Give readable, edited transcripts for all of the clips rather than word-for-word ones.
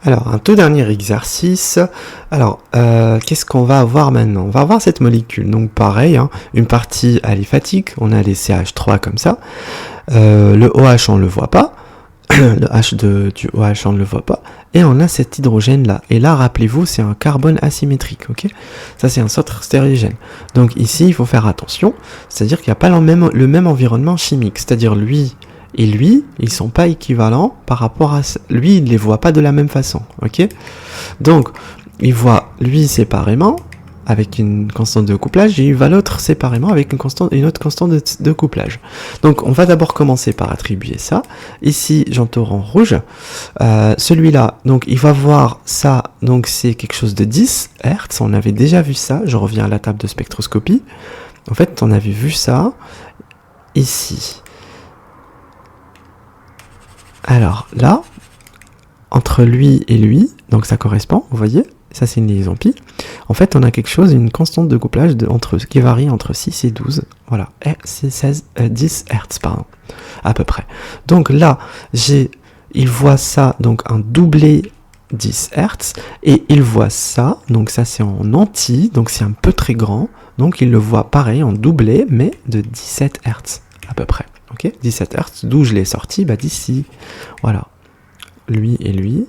Alors, un tout dernier exercice. Alors, qu'est-ce qu'on va avoir maintenant? On va avoir cette molécule. Donc, pareil, hein, une partie aliphatique. On a les CH3 comme ça. Le OH, on ne le voit pas. Le H du OH, on ne le voit pas. Et on a cet hydrogène-là. Et là, rappelez-vous, c'est un carbone asymétrique. Ok, ça, c'est un centre stéréogène. Donc, ici, il faut faire attention. C'est-à-dire qu'il n'y a pas le même environnement chimique. C'est-à-dire, lui et lui, ils sont pas équivalents par rapport à lui, il les voit pas de la même façon, ok? Donc, il voit lui séparément avec une constante de couplage et il voit l'autre séparément avec une autre constante de couplage. Donc, on va d'abord commencer par attribuer ça. Ici, j'entoure en rouge. Celui-là, donc, il va voir ça. Donc, c'est quelque chose de 10 Hz. On avait déjà vu ça. Je reviens à la table de spectroscopie. En fait, on avait vu ça ici. Alors là, entre lui et lui, donc ça correspond, vous voyez, ça c'est une liaison pi. En fait, on a quelque chose, une constante de couplage qui varie entre 6 et 12. Voilà, c'est 10 Hz, pardon, à peu près. Donc là, il voit ça, donc un doublé 10 Hz, et il voit ça, donc ça c'est en anti, donc c'est un peu très grand, donc il le voit pareil en doublé, mais de 17 Hz, à peu près. Ok, 17 Hz, d'où je l'ai sorti, d'ici, voilà, lui et lui,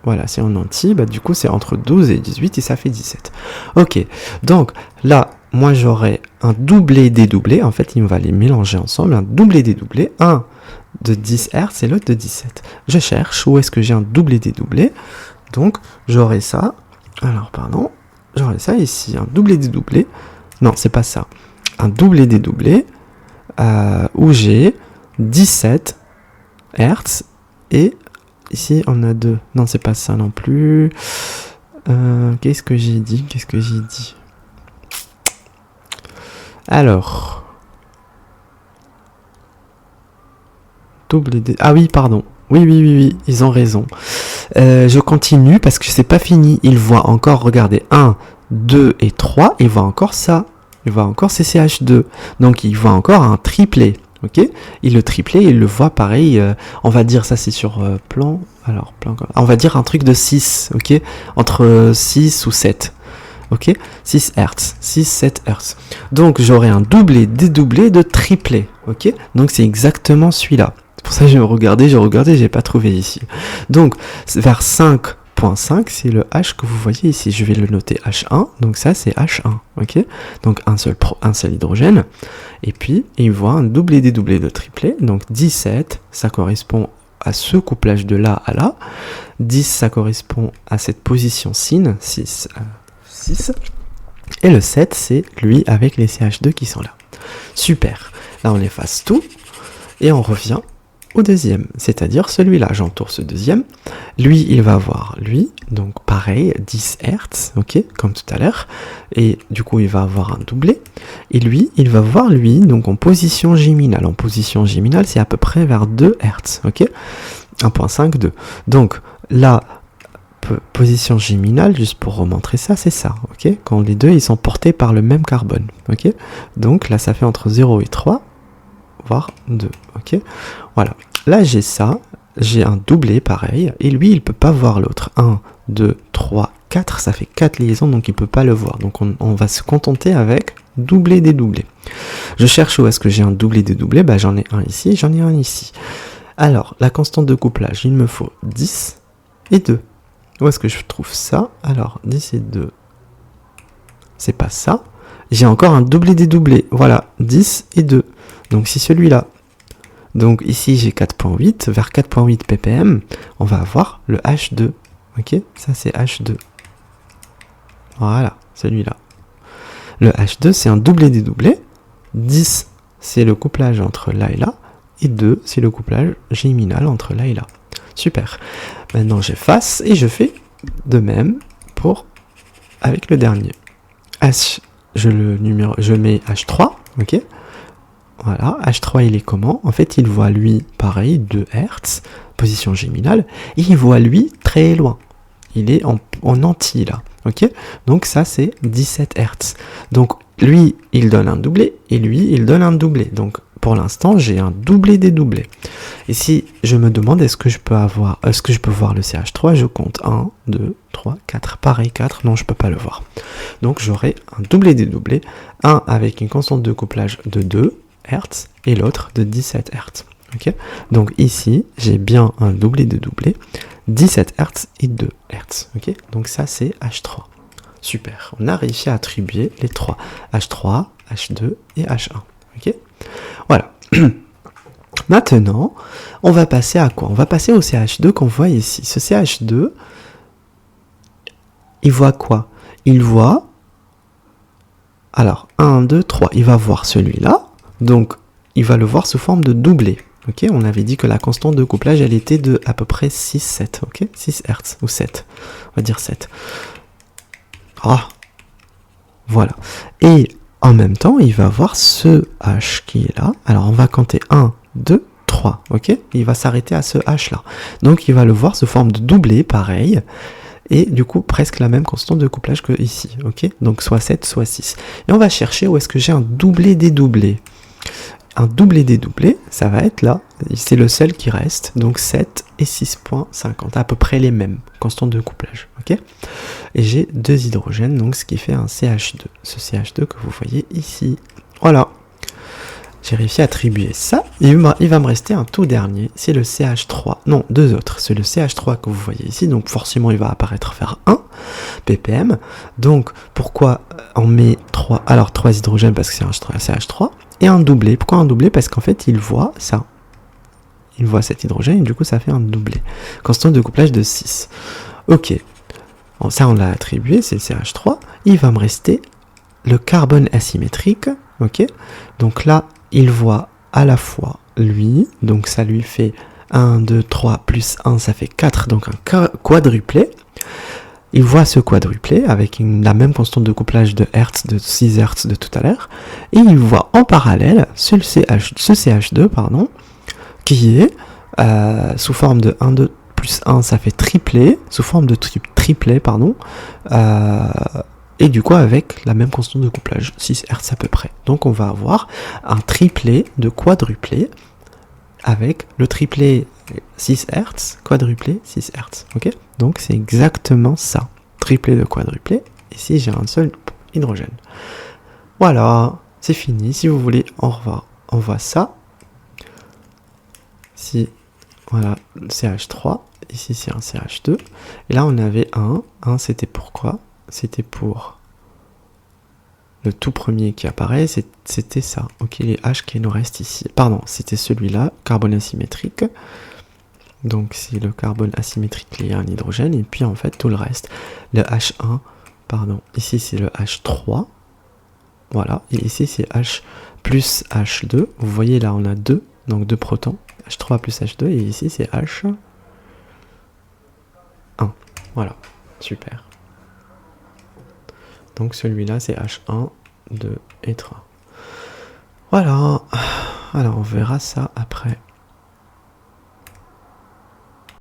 voilà, c'est en anti, du coup c'est entre 12 et 18 et ça fait 17. Ok, donc là, moi j'aurai un doublé dédoublé, en fait il va les mélanger ensemble, un doublé dédoublé, un de 10 Hz et l'autre de 17. Je cherche où est-ce que j'ai un doublé dédoublé, donc j'aurai ça, alors pardon, j'aurai ça ici, un doublé dédoublé, non c'est pas ça, un doublé dédoublé, où j'ai 17 Hz et ici on a 2. Non, c'est pas ça non plus. Qu'est-ce que j'ai dit? Alors. Ah oui, pardon. Oui, ils ont raison. Je continue parce que c'est pas fini. Il voit encore, regardez, 1, 2 et 3, il voit encore ça. Il voit encore CCH2. Donc, il voit encore un triplé. Ok, il le triplé, il le voit pareil. On va dire, ça c'est sur plan. Alors, plan. On va dire un truc de 6. Ok, entre 6 ou 7. Ok, 6 Hz. 6-7 Hz. Donc, j'aurai un doublé, dédoublé de triplé. Ok, donc c'est exactement celui-là. C'est pour ça que j'ai regardé, j'ai pas trouvé ici. Donc, vers 5.5, c'est le H que vous voyez ici. Je vais le noter H1. Donc ça, c'est H1. Ok. Donc un seul hydrogène. Et puis, il voit un doublé dédoublé de triplé. Donc 17, ça correspond à ce couplage de là à là. 10, ça correspond à cette position sin. 6. Et le 7, c'est lui avec les CH2 qui sont là. Super. Là, on efface tout. Et on revient au deuxième, c'est-à-dire celui-là, j'entoure ce deuxième, lui il va avoir lui, donc pareil, 10 Hz, ok, comme tout à l'heure, et du coup il va avoir un doublé, et lui, il va voir lui, donc en position géminale, c'est à peu près vers 2 Hz, ok, 1.5, 2, donc là, position géminale, juste pour remontrer ça, c'est ça, ok, quand les deux ils sont portés par le même carbone, ok, donc là ça fait entre 0 et 3, voire 2, ok, voilà, là j'ai ça, j'ai un doublé pareil, et lui il peut pas voir l'autre, 1, 2, 3, 4, ça fait 4 liaisons, donc il peut pas le voir, donc on va se contenter avec doublé dédoublé. Je cherche où est-ce que j'ai un doublé dédoublé, j'en ai un ici, j'en ai un ici. Alors, la constante de couplage, il me faut 10 et 2. Où est-ce que je trouve ça? Alors, 10 et 2, c'est pas ça. J'ai encore un doublé dédoublé, voilà, 10 et 2. Donc c'est celui-là. Donc ici j'ai 4.8, vers 4.8 ppm, on va avoir le H2. Ok, ça c'est H2. Voilà, celui-là. Le H2 c'est un doublé dédoublé. 10 c'est le couplage entre là et là. Et 2 c'est le couplage géminal entre là et là. Super. Maintenant j'efface et je fais de même avec le dernier. Je mets H3, ok. Voilà, H3 il est comment? En fait il voit lui pareil, 2 Hz, position géminale, et il voit lui très loin. Il est en anti là, ok? Donc ça c'est 17 Hz. Donc lui il donne un doublé, et lui il donne un doublé. Donc pour l'instant, j'ai un doublé dédoublé. Et si je me demande est-ce que je peux voir le CH3, je compte 1, 2, 3, 4. Pareil, 4, non, je peux pas le voir. Donc j'aurai un doublé dédoublé, un avec une constante de couplage de 2 Hz et l'autre de 17 Hz. Okay, donc ici, j'ai bien un doublé dédoublé, 17 Hz et 2 Hz. Okay, donc ça, c'est H3. Super, on a réussi à attribuer les trois, H3, H2 et H1. Ok, voilà. Maintenant, on va passer à quoi? On va passer au CH2 qu'on voit ici. Ce CH2, il voit quoi? Il voit, alors, 1, 2, 3, il va voir celui-là, donc il va le voir sous forme de doublé. Ok, on avait dit que la constante de couplage, elle était de à peu près 6, 7, ok, 6 Hz, ou 7, on va dire 7. Ah, voilà. Et en même temps, il va voir ce H qui est là. Alors, on va compter 1, 2, 3, ok? Il va s'arrêter à ce H là. Donc, il va le voir sous forme de doublé, pareil. Et du coup, presque la même constante de couplage que ici, ok? Donc, soit 7, soit 6. Et on va chercher où est-ce que j'ai un doublé dédoublé. Un doublé dédoublé, ça va être là. C'est le seul qui reste. Donc, 7 et 6,50. À peu près les mêmes constantes de couplage, ok? Et j'ai 2 hydrogènes, donc ce qui fait un CH2. Ce CH2 que vous voyez ici. Voilà. J'ai réussi à attribuer ça. Et il va me rester un tout dernier. C'est le CH3. Non, 2 autres. C'est le CH3 que vous voyez ici. Donc forcément, il va apparaître vers 1 ppm. Donc pourquoi on met 3? Alors 3 hydrogènes parce que c'est un CH3. Et un doublé. Pourquoi un doublé? Parce qu'en fait, il voit ça. Il voit cet hydrogène et du coup, ça fait un doublé. Constante de couplage de 6. Ok. Bon, ça, on l'a attribué, c'est le CH3. Il va me rester le carbone asymétrique. Ok. Donc là, il voit à la fois lui. Donc ça lui fait 1, 2, 3 plus 1, ça fait 4. Donc un quadruplé. Il voit ce quadruplé avec la même constante de couplage de Hertz, de 6 Hertz de tout à l'heure. Et il voit en parallèle ce CH2, qui est sous forme de 1, 2, plus 1, ça fait triplé, sous forme de triplet, et du coup avec la même constante de couplage, 6 Hz à peu près. Donc on va avoir un triplet de quadruplé, avec le triplet 6 Hz, quadruplé 6 Hz, ok? Donc c'est exactement ça, triplet de quadruplé, ici j'ai un seul hydrogène. Voilà, c'est fini, si vous voulez, on voit ça. Si, voilà, le CH3, ici c'est un CH2, et là on avait un c'était pourquoi? C'était pour le tout premier qui apparaît, c'était ça, ok, les H qui nous restent ici, pardon, c'était celui-là, carbone asymétrique, donc c'est le carbone asymétrique lié à un hydrogène, et puis en fait tout le reste, le H1, pardon, ici c'est le H3, voilà, et ici c'est H plus H2, vous voyez là on a 2, donc 2 protons, H3 plus H2, et ici c'est H1. Voilà, super. Donc celui-là c'est H1, 2 et 3. Voilà, alors on verra ça après.